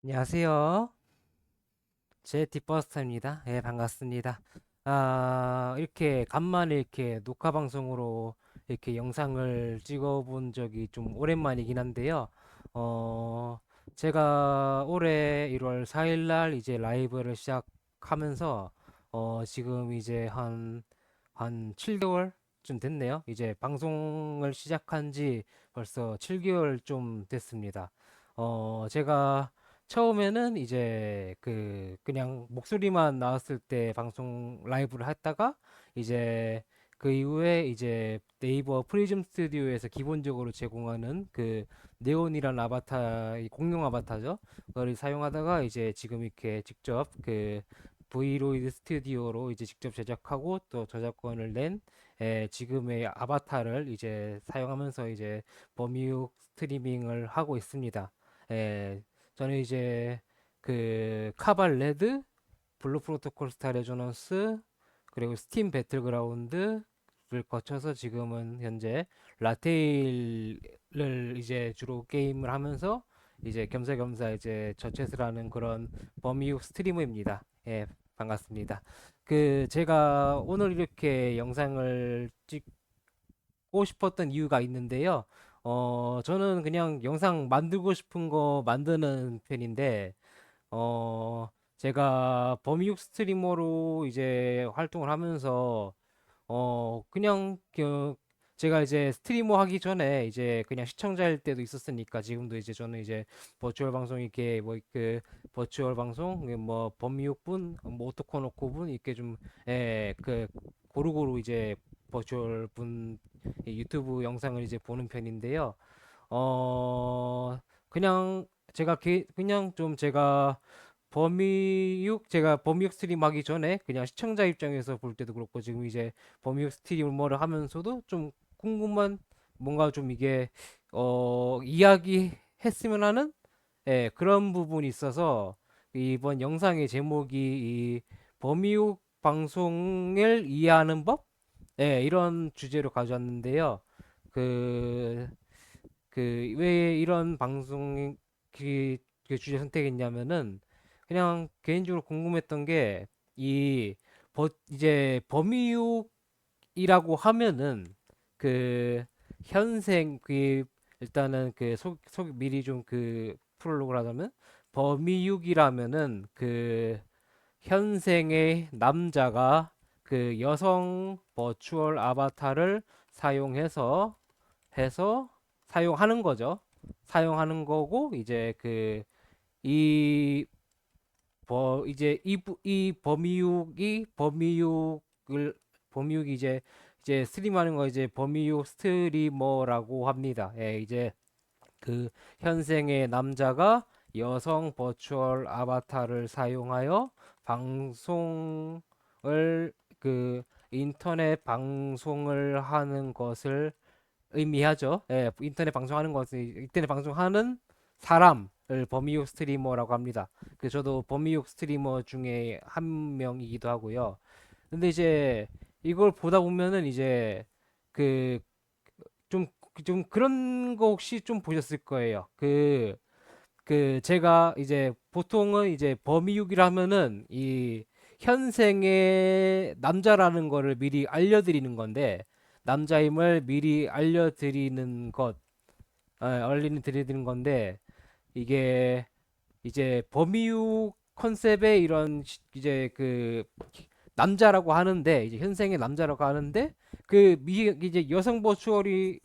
안녕하세요. 제 딥버스터입니다. 예, 반갑습니다. 이렇게 간만에 이렇게 녹화 방송으로 이렇게 영상을 찍어본 적이 좀 오랜만이긴 한데요. 어, 제가 올해 1월 4일 날 이제 라이브를 시작하면서 지금 이제 한 7개월쯤 됐네요. 이제 방송을 시작한 지 벌써 7개월 좀 됐습니다. 제가 처음에는 이제 그냥 목소리만 나왔을 때 방송 라이브를 했다가 이제 그 이후에 이제 네이버 프리즘 스튜디오에서 기본적으로 제공하는 그 네온이라는 아바타, 이 공룡 아바타죠. 그걸 사용하다가 이제 지금 이렇게 직접 그 브이로이드 스튜디오로 이제 직접 제작하고 또 저작권을 낸 지금의 아바타를 이제 사용하면서 이제 범위육 스트리밍을 하고 있습니다. 에, 저는 이제 그 카발 레드, 블루 프로토콜 스타 레조넌스, 그리고 스팀 배틀그라운드를 거쳐서 지금은 현재 라테일을 이제 주로 게임을 하면서 이제 겸사겸사 이제 저챗을 하는 그런 범이육 스트리머입니다. 예, 반갑습니다. 제가 오늘 이렇게 영상을 찍고 싶었던 이유가 있는데요. 저는 그냥 영상 만들고 싶은 거 만드는 편인데, 어, 제가 범육 스트리머로 이제 활동을 하면서, 그냥, 제가 이제 스트리머 하기 전에 이제 그냥 시청자일 때도 있었으니까 지금도 이제 저는 이제 버추얼 방송 이렇게 뭐 그 버추얼 방송 뭐 범육분 뭐 오토코노코분 이렇게 좀 고루고루 이제 버추얼 분 유튜브 영상을 이제 보는 편인데요. 어 그냥 그냥 좀 제가 범위육 스트림 하기 전에 그냥 시청자 입장에서 볼 때도 그렇고 지금 이제 범위육 스트리머를 하면서도 좀 궁금한 뭔가 좀 이게 이야기했으면 하는 그런 부분이 있어서 이번 영상의 제목이 이 범위육 방송을 이해하는 법 이런 주제로 가져왔는데요. 그 왜 이런 그, 그 주제 선택했냐면은 그냥 개인적으로 궁금했던 게 이 이제 범이육이라고 하면은 그 현생 일단은 속 미리 좀 프롤로그를 하자면 범이육이라면은 현생의 남자가 여성 버추얼 아바타를 사용해서 해서 사용하는 거죠. 사용하는 거고 이제 이 이제 이 범이육이 이제 스트리머하는 거 이제 범이육 스트리머라고 합니다. 예, 이제 현생의 남자가 여성 버추얼 아바타를 사용하여 방송을 인터넷 방송을 하는 것을 의미하죠. 예, 인터넷 방송하는 사람을 범이육 스트리머라고 합니다. 저도 범이육 스트리머 중에 한 명이기도 하고요. 근데 이제 이걸 보다 보면은 이제 그 좀 좀 그런 거 혹시 좀 보셨을 거예요. 제가 이제 보통은 이제 범이육이라 하면은 이 현생의 남자라는 거를 미리 알려드리는 건데 남자임을 미리 알려드리는 것, 알리는 드리는 건데 이게 이제 범이육 컨셉의 이제 남자라고 하는데 이제 현생의 남자라고 하는데 이제 여성 버추얼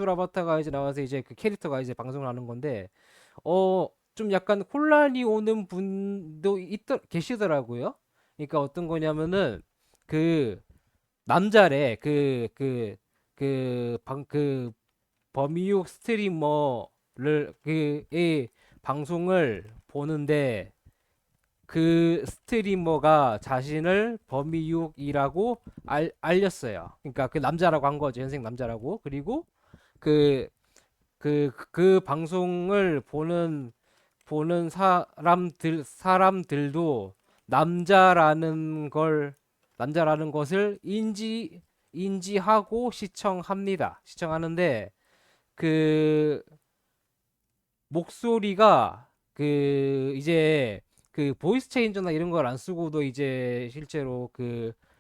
아바타가 이제 나와서 이제 그 캐릭터가 이제 방송을 하는 건데 좀 약간 혼란이 오는 분도 계시더라고요. 그러니까 어떤 거냐면은 그 남자래 범이육 스트리머를 이 방송을 보는데 그 스트리머가 자신을 범이육이라고 알렸어요. 그러니까 그 남자라고 한 거죠. 현생 남자라고. 그리고 그 방송을 보는 사람들도 남자라는 걸, 남자라는 것을 인지하고 시청합니다. 시청하는데, 그, 목소리가, 이제 그 보이스 체인저나 이런 걸 안 쓰고도 이제 실제로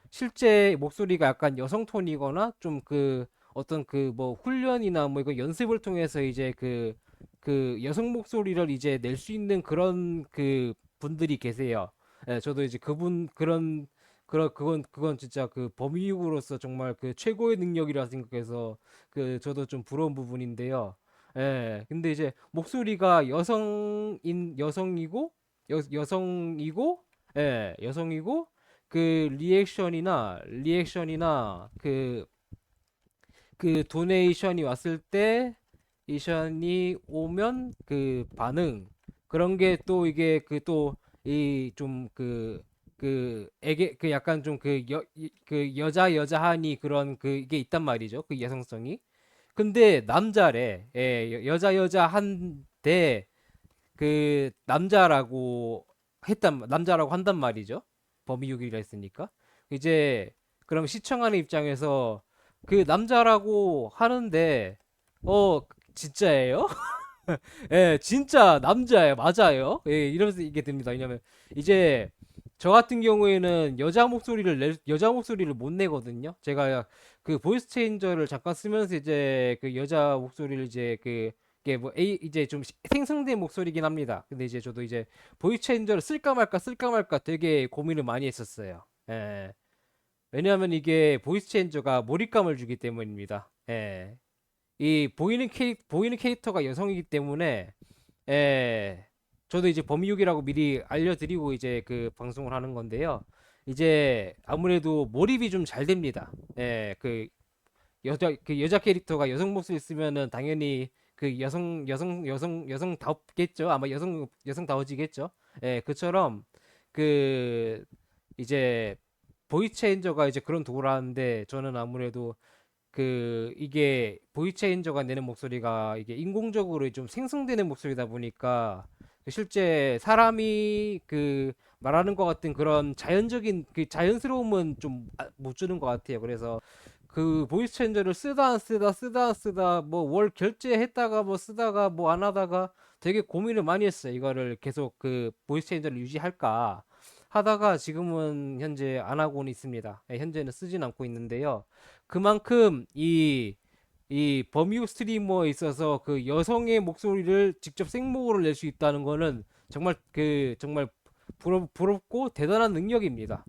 실제 목소리가 약간 여성 톤이거나 좀 어떤 뭐 훈련이나 뭐 이거 연습을 통해서 이제 여성 목소리를 이제 낼 수 있는 그런 분들이 계세요. 예, 저도 이제 그건 진짜 범이육으로서 정말 최고의 능력이라 생각해서 저도 좀 부러운 부분인데요. 예, 근데 이제 목소리가 여성이고, 예, 여성이고, 리액션이나 도네이션이 왔을 때, 이션이 오면 반응. 그런 게 또 이게 이 좀 약간 좀 여자하니 그런 이게 있단 말이죠. 그 여성성이. 근데 남자래. 예, 여자 한데 남자라고 한단 말이죠. 범이육이라 했으니까. 이제 그럼 시청하는 입장에서 남자라고 하는데 어 진짜예요? 예, 진짜 남자예요. 맞아요. 예, 이러면서 이게 됩니다. 왜냐면 이제 저 같은 경우에는 여자 목소리를 못 내거든요. 제가 보이스 체인저를 잠깐 쓰면서 이제 여자 목소리를 이제 이게 뭐 이제 좀 생성된 목소리긴 합니다. 근데 이제 저도 이제 보이스 체인저를 쓸까 말까 되게 고민을 많이 했었어요. 예. 왜냐하면 이게 보이스 체인저가 몰입감을 주기 때문입니다. 예. 보이는 캐릭터가 여성이기 때문에 예, 저도 이제 범육이라고 미리 알려드리고 이제 방송을 하는 건데요. 이제 아무래도 몰입이 좀 잘 됩니다. 예, 여자 캐릭터가 여성 목소리 쓰면은 당연히 여성다웠겠죠. 아마 여성다워지겠죠. 예, 그처럼 그 이제 보이스 체인저가 이제 그런 도구를 하는데 저는 아무래도 이게 보이체인저가 내는 목소리가 이게 인공적으로 좀 생성되는 목소리다 보니까 실제 사람이 말하는 것 같은 그런 자연적인 자연스러움은 좀 못 주는 것 같아요. 그래서 보이스 체인저를 쓰다 뭐 월 결제했다가 뭐 쓰다가 뭐 안 하다가 되게 고민을 많이 했어요. 이거를 계속 보이스 체인저를 유지할까 하다가 지금은 현재 안 하고는 있습니다. 예, 현재는 쓰진 않고 있는데요. 그만큼 이 범유 스트리머에 있어서 여성의 목소리를 직접 생목으로 낼 수 있다는 거는 정말 정말 부럽고 대단한 능력입니다.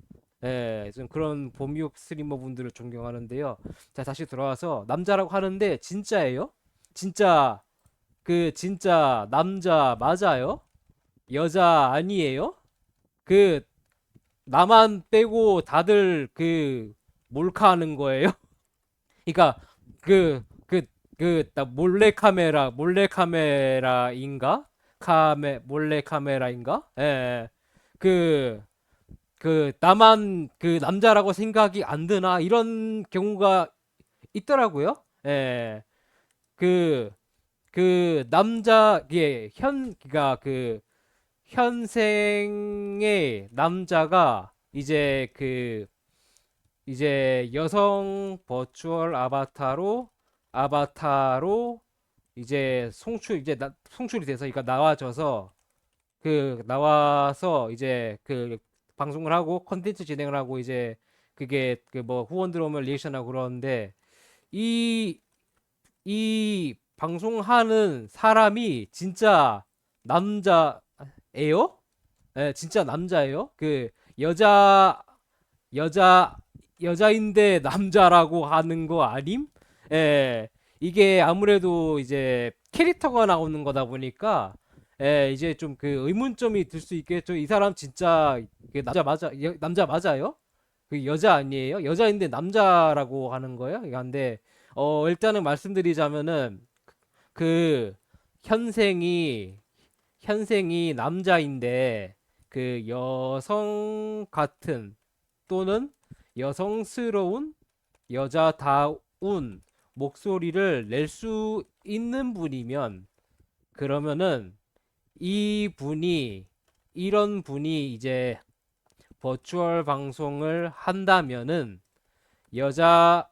예, 좀 그런 범유 스트리머 분들을 존경하는데요. 자, 다시 돌아와서 남자라고 하는데 진짜예요? 진짜 진짜 남자 맞아요? 여자 아니에요? 그 나만 빼고 다들 몰카하는 거예요? 그러니까 나 몰래 카메라인가? 몰래 카메라인가? 예. 예. 그 나만 남자라고 생각이 안 드나 이런 경우가 있더라고요. 예. 그 남자 그니까 현생의 남자가 이제 여성 버추얼 아바타로 이제 송출이 돼서 그러니까 나와서 이제 방송을 하고 컨텐츠 진행을 하고 이제 그게 뭐 후원 들어오면 리액션하고 그러는데 이 방송하는 사람이 진짜 남자예요? 예, 진짜 남자예요? 여자 여자 여자인데 남자라고 하는 거 아님? 예. 이게 아무래도 이제 캐릭터가 나오는 거다 보니까 이제 좀 의문점이 들 수 있겠죠. 이 사람 진짜 남자 맞아요? 여자 아니에요? 여자인데 남자라고 하는 거예요? 근데 일단은 말씀드리자면은 그 현생이 남자인데 여성 같은 또는 여성스러운 여자다운 목소리를 낼 수 있는 분이면 그러면은 이런 분이 이제 버추얼 방송을 한다면은 여자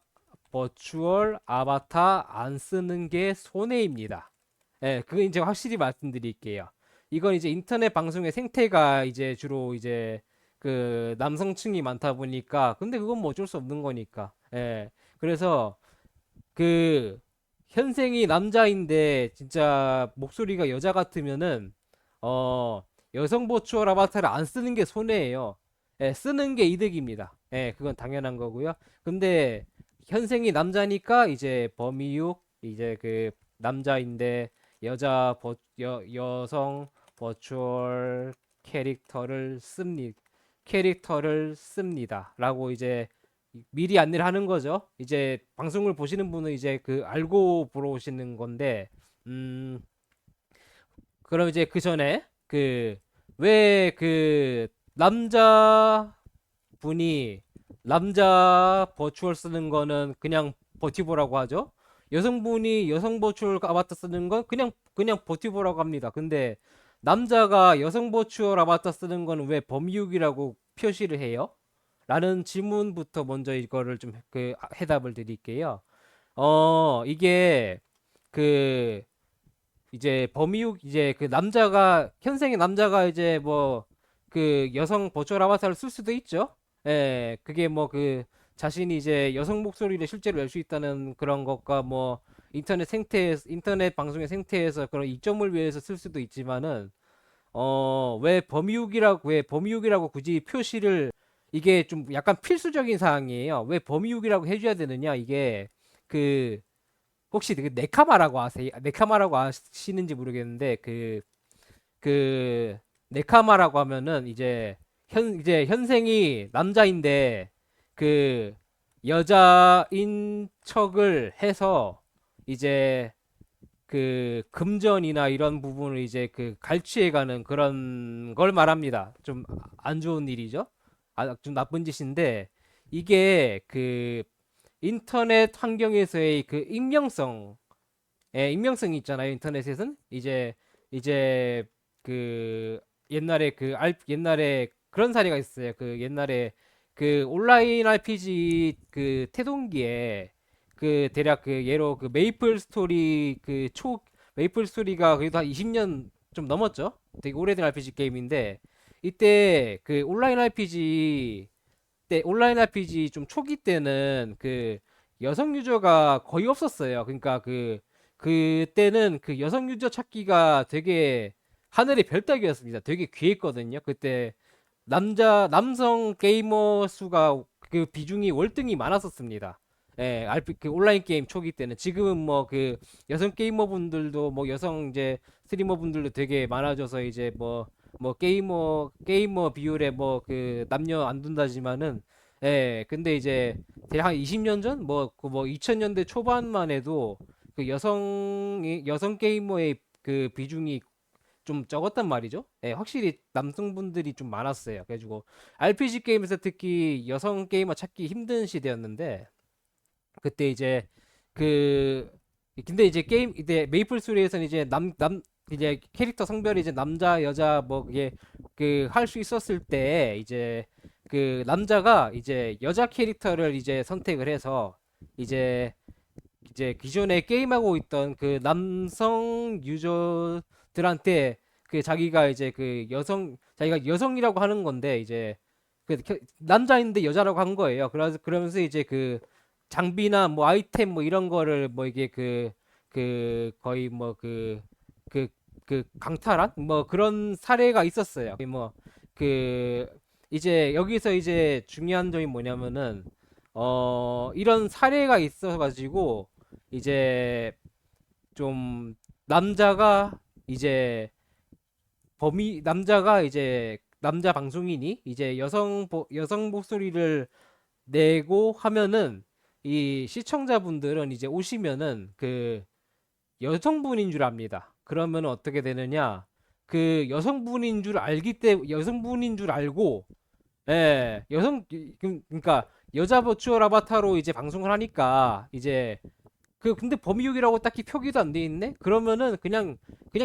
버추얼 아바타 안 쓰는 게 손해입니다. 예, 그거 이제 확실히 말씀드릴게요. 이건 이제 인터넷 방송의 생태가 이제 주로 이제 그 남성층이 많다 보니까 근데 그건 뭐 어쩔 수 없는 거니까. 예. 그래서 그 현생이 남자인데 진짜 목소리가 여자 같으면은 어 여성 버추얼 아바타를 안 쓰는 게 손해예요. 예, 쓰는 게 이득입니다. 예, 그건 당연한 거고요. 근데 현생이 남자니까 이제 범이육 이제 그 남자인데 여성 버추얼 캐릭터를 씁니다. 라고 이제 미리 안내를 하는 거죠. 이제 방송을 보시는 분은 이제 그 알고 보러 오시는 건데, 음, 그럼 이제 그 전에 그 왜 그 남자 분이 남자 버추얼 쓰는 거는 그냥 버티보라고 하죠. 여성분이 여성 버추얼 아바타 쓰는 건 그냥 버티보라고 합니다. 근데 남자가 여성 버추얼 아바타 쓰는 거는 왜 범육이라고 표시를 해요? 라는 질문부터 먼저 이거를 좀 그 해답을 드릴게요. 이게 그 이제 범이육 이제 그 남자가 현생의 남자가 이제 뭐 그 여성 버추얼 아바타를 쓸 수도 있죠. 예, 그게 뭐 그 자신이 이제 여성 목소리를 실제로 낼 수 있다는 그런 것과 뭐 인터넷 방송의 생태에서 그런 이점을 위해서 쓸 수도 있지만은 왜 범이육이라고 굳이 표시를 이게 좀 약간 필수적인 사항이에요. 왜 범이육이라고 해줘야 되느냐? 이게 그 혹시 그 네카마라고 아세요? 네카마라고 아시는지 모르겠는데 그 네카마라고 하면은 이제 현생이 남자인데 그 여자인 척을 해서 이제 그 금전이나 이런 부분을 이제 그 갈취해가는 그런 걸 말합니다. 좀 안 좋은 일이죠. 좀 나쁜 짓인데 이게 그 인터넷 환경에서의 그 익명성이 있잖아요. 인터넷에서는 이제 그 옛날에 그런 사례가 있어요. 그 옛날에 그 온라인 RPG 그 태동기에 그 대략 그 예로 그 메이플 스토리가 그래도 한 20년 좀 넘었죠. 되게 오래된 RPG 게임인데 이때 그 온라인 RPG 좀 초기 때는 그 여성 유저가 거의 없었어요. 그러니까 그때는 그 여성 유저 찾기가 되게 하늘의 별 따기였습니다. 되게 귀했거든요. 그때 남성 게이머 수가 그 비중이 월등히 많았었습니다. 예, 그 온라인 게임 초기 때는 지금은 뭐 그 여성 게이머 분들도 뭐 여성 이제 스트리머 분들도 되게 많아져서 이제 뭐 게이머 비율에 뭐 그 남녀 안 둔다지만은 예, 근데 이제 대략 한 20년 전 뭐 2000년대 초반만 해도 그 여성 게이머의 그 비중이 좀 적었단 말이죠. 예, 확실히 남성분들이 좀 많았어요. 그래가지고 RPG 게임에서 특히 여성 게이머 찾기 힘든 시대였는데 그때 이제 그 근데 이제 메이플 스토리에서는 이제 이제 캐릭터 성별이 이제 남자 여자 뭐 그게 그 할 수 있었을 때 이제 그 남자가 이제 여자 캐릭터를 이제 선택을 해서 이제 기존에 게임하고 있던 그 남성 유저들한테 그 자기가 여성이라고 하는 건데 이제 남자인데 여자라고 한 거예요. 그러면서 이제 그 장비나 뭐 아이템 뭐 이런 거를 뭐 이게 거의 뭐 그 강탈한 뭐 그런 사례가 있었어요. 그 이제 여기서 이제 중요한 점이 뭐냐면은 이런 사례가 있어가지고 이제 좀 남자가 이제 남자 방송인이 이제 여성 목소리를 내고 하면은 이 시청자분들은 이제 오시면은 그 여성분인 줄 압니다. 그러면 어떻게 되느냐? 그 여성분인 줄 알고 예, 그러니까 여자 버추얼 아바타로 이제 방송을 하니까 이제 근데 범육이라고 딱히 표기도 안 돼 있네? 그러면은 그냥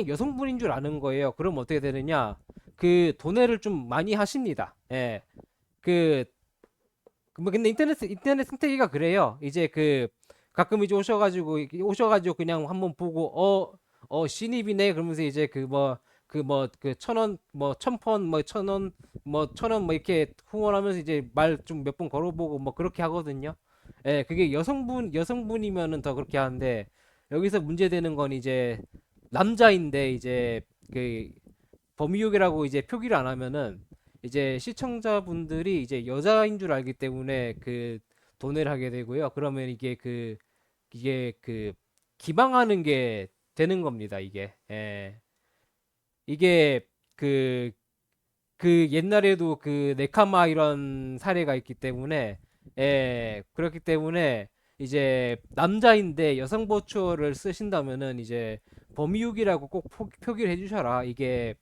여성분인 줄 아는 거예요. 그럼 어떻게 되느냐? 그 도내를 좀 많이 하십니다. 예. 그 뭐 근데 인터넷 생태계가 그래요. 이제 가끔 이제 오셔가지고 그냥 한번 보고 신입이네 그러면서 이제 그 뭐 그 1,000원 뭐 1,000펀 뭐 1,000원 뭐 1,000원 뭐 이렇게 후원하면서 이제 말 좀 몇 번 걸어보고 뭐 그렇게 하거든요. 예, 그게 여성분이면은 더 그렇게 하는데 여기서 문제되는 건 이제 남자인데 이제 그 범유욕이라고 이제 표기를 안 하면은 이제 시청자분들이 이제 여자인 줄 알기 때문에 그 돈을 하게 되고요. 그러면 이게 그 기망하는 게 되는 겁니다. 이게 예. 이게 그 옛날에도 그 네카마 이런 사례가 있기 때문에 그렇기 때문에 이제 남자인데 여성 버추어를 쓰신다면은 이제 범이육이라고 꼭 표기를 해주셔라. 이게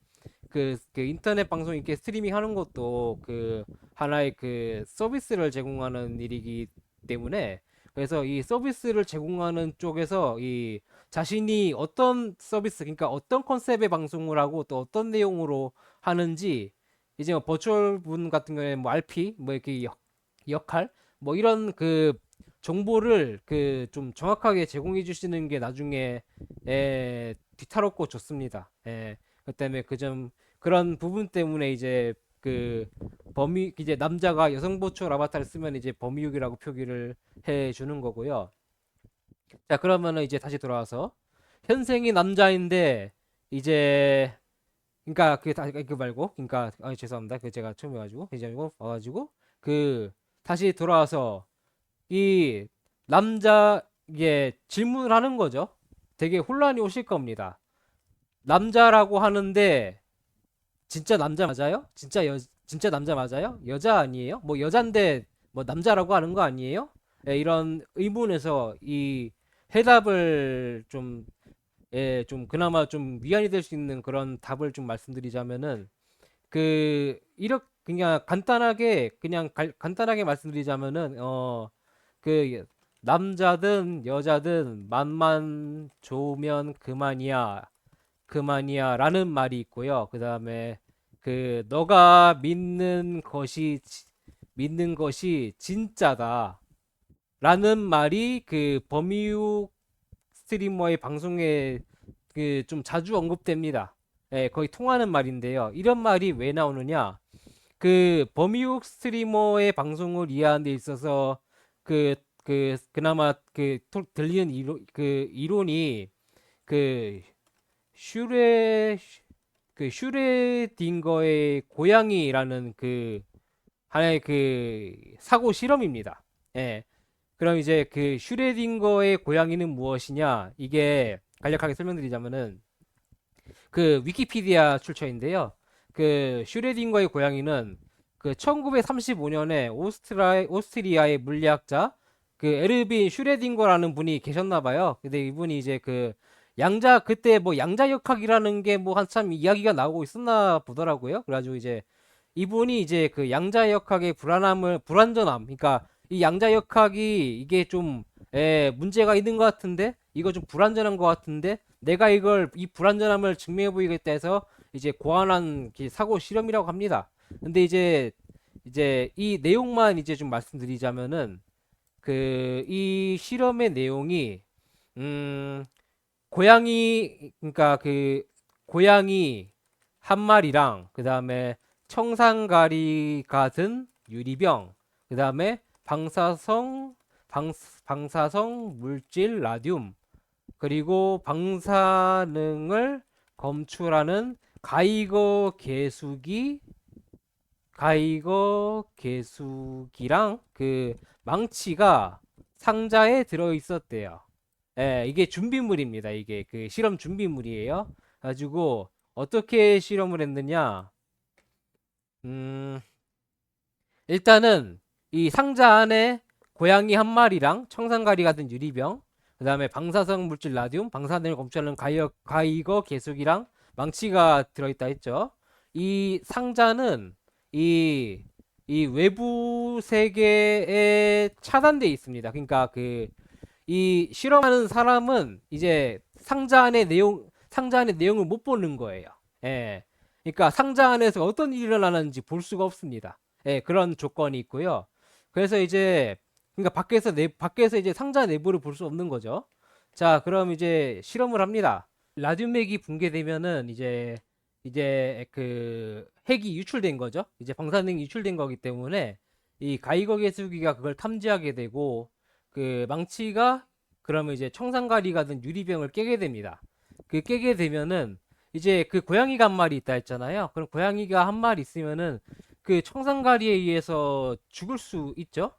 그 인터넷 방송 이렇게 스트리밍 하는 것도 그 하나의 그 서비스를 제공하는 일이기 때문에 그래서 이 서비스를 제공하는 쪽에서 이 자신이 어떤 서비스 그러니까 어떤 컨셉의 방송을 하고 또 어떤 내용으로 하는지 이제 뭐 버추얼 분 같은 경우에 뭐 RP 뭐 이렇게 역할 뭐 이런 그 정보를 그 좀 정확하게 제공해 주시는 게 나중에 뒤탈없고 좋습니다. 그 때문에 그 점 그런 부분 때문에 이제 그 범위 이제 남자가 여성 버추얼 아바타를 쓰면 이제 범위육이라고 표기를 해 주는 거고요. 자, 그러면은 이제 다시 돌아와서 현생이 남자인데 이제 그러니까 그 말고 그러니까 죄송합니다. 그 제가 처음 해가지고 이제 이거 와가지고 그 다시 돌아와서 이 남자 이게 질문을 하는 거죠. 되게 혼란이 오실 겁니다. 남자라고 하는데 진짜 남자 맞아요? 진짜 남자 맞아요? 여자 아니에요? 뭐 여잔데 뭐 남자라고 하는 거 아니에요? 이런 의문에서 이 해답을 좀 좀 그나마 좀 위안이 될 수 있는 그런 답을 좀 말씀드리자면은 그 이렇게 그냥 간단하게 간단하게 말씀드리자면은 그 남자든 여자든 맘만 좋으면 그만이야라는 말이 있고요. 그다음에 그 너가 믿는 것이 진짜다라는 말이 그 범이육 스트리머의 방송에 그 좀 자주 언급됩니다. 거의 통하는 말인데요. 이런 말이 왜 나오느냐? 그 범이육 스트리머의 방송을 이해하는 데 있어서 그나마 들리는 이론이 그 슈레 슈레딩거의 고양이라는 그 하나의 그 사고 실험입니다. 예. 그럼 이제 그 슈레딩거의 고양이는 무엇이냐? 이게 간략하게 설명드리자면은 그 위키피디아 출처인데요. 그 슈레딩거의 고양이는 그 1935년에 오스트리아의 물리학자 그 에르빈 슈레딩거라는 분이 계셨나 봐요. 근데 이분이 이제 그 양자 그때 뭐 양자역학이라는 게 뭐 한참 이야기가 나오고 있었나 보더라고요. 그래가지고 이제 이분이 이제 그 양자역학의 불완전함, 그러니까 이 양자역학이 이게 좀 문제가 있는 것 같은데 이거 좀 불완전한 것 같은데 내가 이 불완전함을 증명해 보이겠다 해서 이제 고안한 사고 실험이라고 합니다. 근데 이제 이 내용만 이제 좀 말씀드리자면은 그 이 실험의 내용이 음 그러니까 그 고양이 한 마리랑 그 다음에 청산가리가 든 유리병 그 다음에 방사성 물질 라듐 그리고 방사능을 검출하는 가이거 계수기랑 그 망치가 상자에 들어 있었대요. 이게 준비물입니다. 이게 그 실험 준비물이에요. 가지고 어떻게 실험을 했느냐? 음, 일단은 이 상자 안에 고양이 한 마리랑 청산가리 같은 유리병, 그 다음에 방사성 물질 라듐, 방사능을 검출하는 가이거 계수기랑 망치가 들어있다 했죠. 이 상자는 이, 이 외부 세계에 차단돼 있습니다. 그러니까 이 실험하는 사람은 이제 상자 안의 내용을 못 보는 거예요. 예. 그러니까 상자 안에서 어떤 일이 일어나는지 볼 수가 없습니다. 그런 조건이 있고요. 그래서 이제 그러니까 밖에서 이제 상자 내부를 볼 수 없는 거죠. 자, 그럼 이제 실험을 합니다. 라듐맥이 붕괴되면은 이제 이제 그 핵이 유출된 거죠. 이제 방사능이 유출된 거기 때문에 이 가이거 개수기가 그걸 탐지하게 되고 그 망치가 그러면 이제 청산가리가 든 유리병을 깨게 됩니다. 그 깨게 되면은 이제 그 고양이가 한 마리 있다 했잖아요. 그럼 고양이가 한 마리 있으면은 그 청산가리에 의해서 죽을 수 있죠.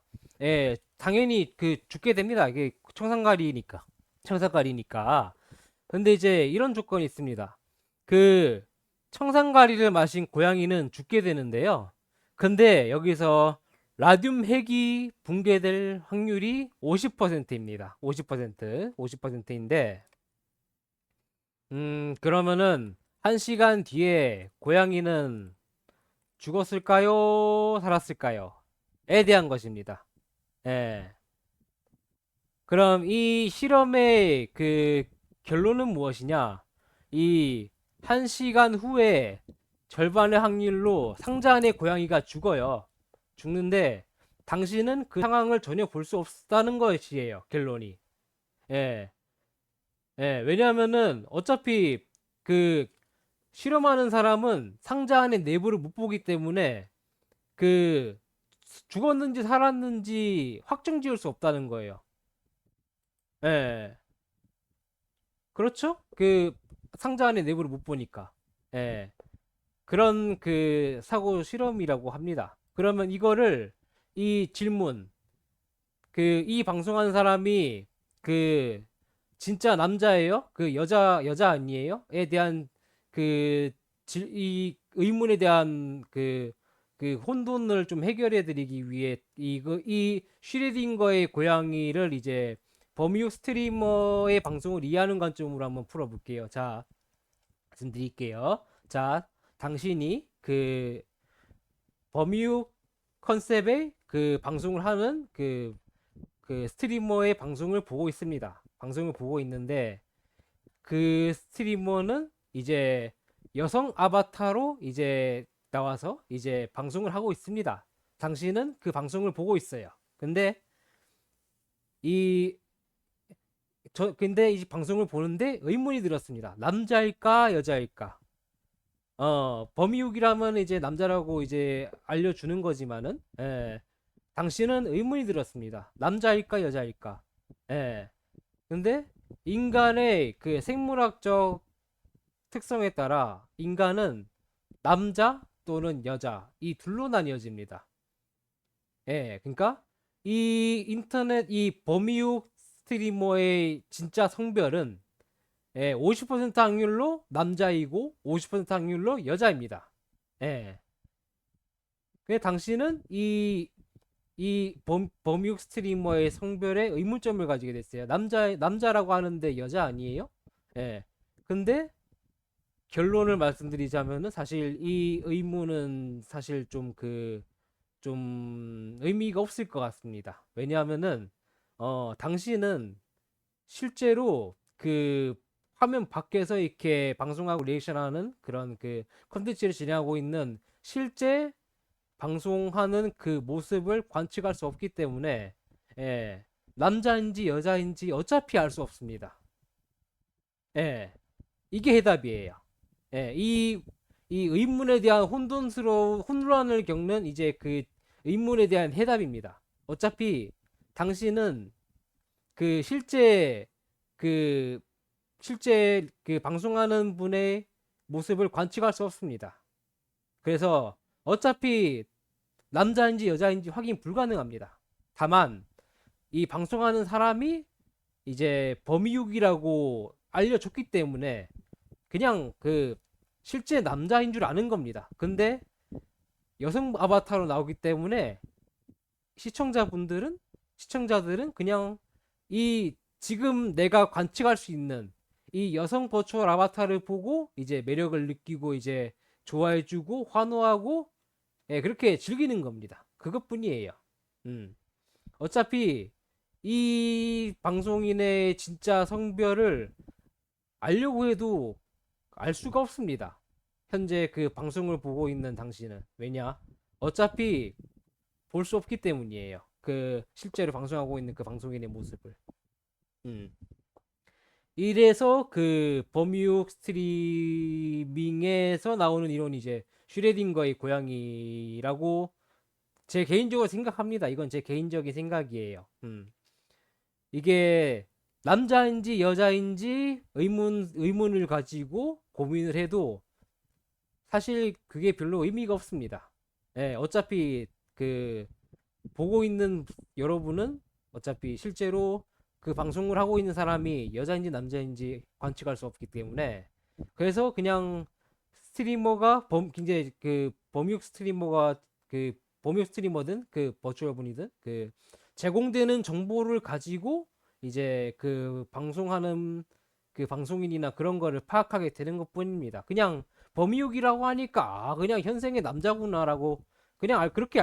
예, 당연히 그 죽게 됩니다. 이게 청산가리니까. 청산가리니까. 근데 이제 이런 조건이 있습니다. 그 청산가리를 마신 고양이는 죽게 되는데요. 근데 여기서 라듐 핵이 붕괴될 확률이 50%입니다. 50%, 50%인데, 그러면은 1시간 뒤에 고양이는 죽었을까요? 살았을까요? 에 대한 것입니다. 예. 그럼 이 실험의 그 결론은 무엇이냐? 이 1시간 후에 절반의 확률로 상자 안의 고양이가 죽어요. 죽는데 당신은 그 상황을 전혀 볼 수 없다는 것이에요. 결론이. 예. 예. 왜냐하면은 어차피 그 실험하는 사람은 상자 안의 내부를 못 보기 때문에 그 죽었는지 살았는지 확정 지을 수 없다는 거예요. 예. 그렇죠? 그 상자 안에 내부를 못 보니까. 예. 그런 그 사고 실험이라고 합니다. 그러면 이거를 이 질문 그 이 방송하는 사람이 그 진짜 남자예요? 그 여자 아니에요? 에 대한 그 이 의문에 대한 그 혼돈을 좀 해결해 드리기 위해 이 슈레딩거의 고양이를 이제 버뮤 스트리머의 방송을 이해하는 관점으로 한번 풀어볼게요. 자, 말씀드릴게요. 자, 당신이 그 버뮤 컨셉의 그 방송을 하는 그 스트리머의 방송을 보고 있습니다. 방송을 보고 있는데 그 스트리머는 이제 여성 아바타로 이제 나와서 이제 방송을 하고 있습니다. 당신은 그 방송을 보고 있어요. 근데 이 근데 이 방송을 보는데 의문이 들었습니다. 남자일까 여자일까? 범이육이라면 이제 남자라고 이제 알려주는 거지만은 당신은 의문이 들었습니다. 남자일까 여자일까? 예. 근데 인간의 그 생물학적 특성에 따라 인간은 남자 또는 여자 이 둘로 나뉘어집니다. 예, 그러니까 이 인터넷 이 범이육 스트리머의 진짜 성별은 50% 확률로 남자이고 50% 확률로 여자입니다. 예. 근데 당신은 범육 스트리머의 성별에 의문점을 가지게 됐어요. 남자라고 하는데 여자 아니에요? 예. 근데 결론을 말씀드리자면은 사실 이 의문은 사실 좀 의미가 없을 것 같습니다. 왜냐하면은 당신은 실제로 그 화면 밖에서 이렇게 방송하고 리액션하는 그런 그 컨텐츠를 진행하고 있는 실제 방송하는 그 모습을 관측할 수 없기 때문에 예, 남자인지 여자인지 어차피 알 수 없습니다. 예, 이게 해답이에요. 예, 이 의문에 대한 혼란을 겪는 이제 그 의문에 대한 해답입니다. 어차피 당신은 그 그 실제 그 방송하는 분의 모습을 관측할 수 없습니다. 그래서 어차피 남자인지 여자인지 확인 불가능합니다. 다만 이 방송하는 사람이 이제 범이육이라고 알려줬기 때문에 그냥 그 실제 남자인 줄 아는 겁니다. 근데 여성 아바타로 나오기 때문에 시청자들은 그냥 이 지금 내가 관측할 수 있는 이 여성 버추얼 아바타를 보고 이제 매력을 느끼고 이제 좋아해주고 환호하고 그렇게 즐기는 겁니다. 그것뿐이에요. 음. 어차피 이 방송인의 진짜 성별을 알려고 해도 알 수가 없습니다. 현재 그 방송을 보고 있는 당신은. 왜냐? 어차피 볼 수 없기 때문이에요. 그 실제로 방송하고 있는 그 방송인의 모습을. 음. 이래서 그 범육 스트리밍에서 나오는 이론이 이제 슈레딩거의 고양이라고 제 개인적으로 생각합니다. 이건 제 개인적인 생각이에요. 이게 남자인지 여자인지 의문을 가지고 고민을 해도 사실 그게 별로 의미가 없습니다. 예, 어차피 그 보고 있는 여러분은 어차피 실제로 그 방송을 하고 있는 사람이 여자인지 남자인지 관측할 수 없기 때문에 그래서 그냥 스트리머가 이제 그 범육 스트리머가 그 범육 스트리머든 그 버추얼 분이든 그 제공되는 정보를 가지고 이제 그 방송하는 그 방송인이나 그런 거를 파악하게 되는 것 뿐입니다. 그냥 범육이라고 하니까 아 그냥 현생의 남자구나라고 그냥 그렇게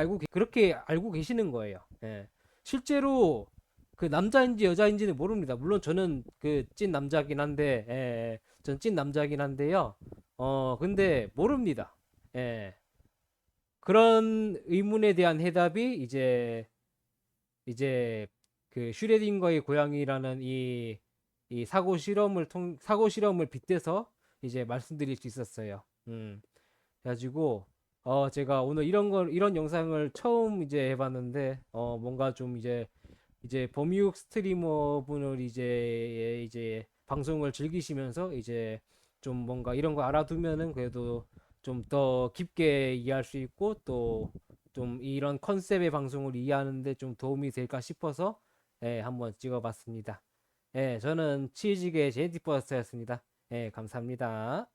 알고 계시는 거예요. 예. 실제로 그 남자인지 여자인지는 모릅니다. 물론 저는 그 찐 남자긴 한데, 전 찐 남자긴 한데요. 근데 모릅니다. 예. 그런 의문에 대한 해답이 이제 그 슈레딩거의 고양이라는 이 사고 실험을 빗대서 이제 말씀드릴 수 있었어요. 그래가지고 제가 오늘 이런 영상을 처음 이제 해봤는데 뭔가 좀 이제 범육 스트리머 분을 이제 방송을 즐기시면서 이제 좀 뭔가 이런 거 알아두면은 그래도 좀 더 깊게 이해할 수 있고 또 좀 이런 컨셉의 방송을 이해하는데 좀 도움이 될까 싶어서 한번 찍어봤습니다. 저는 치즈계 제니퍼스였습니다. 감사합니다.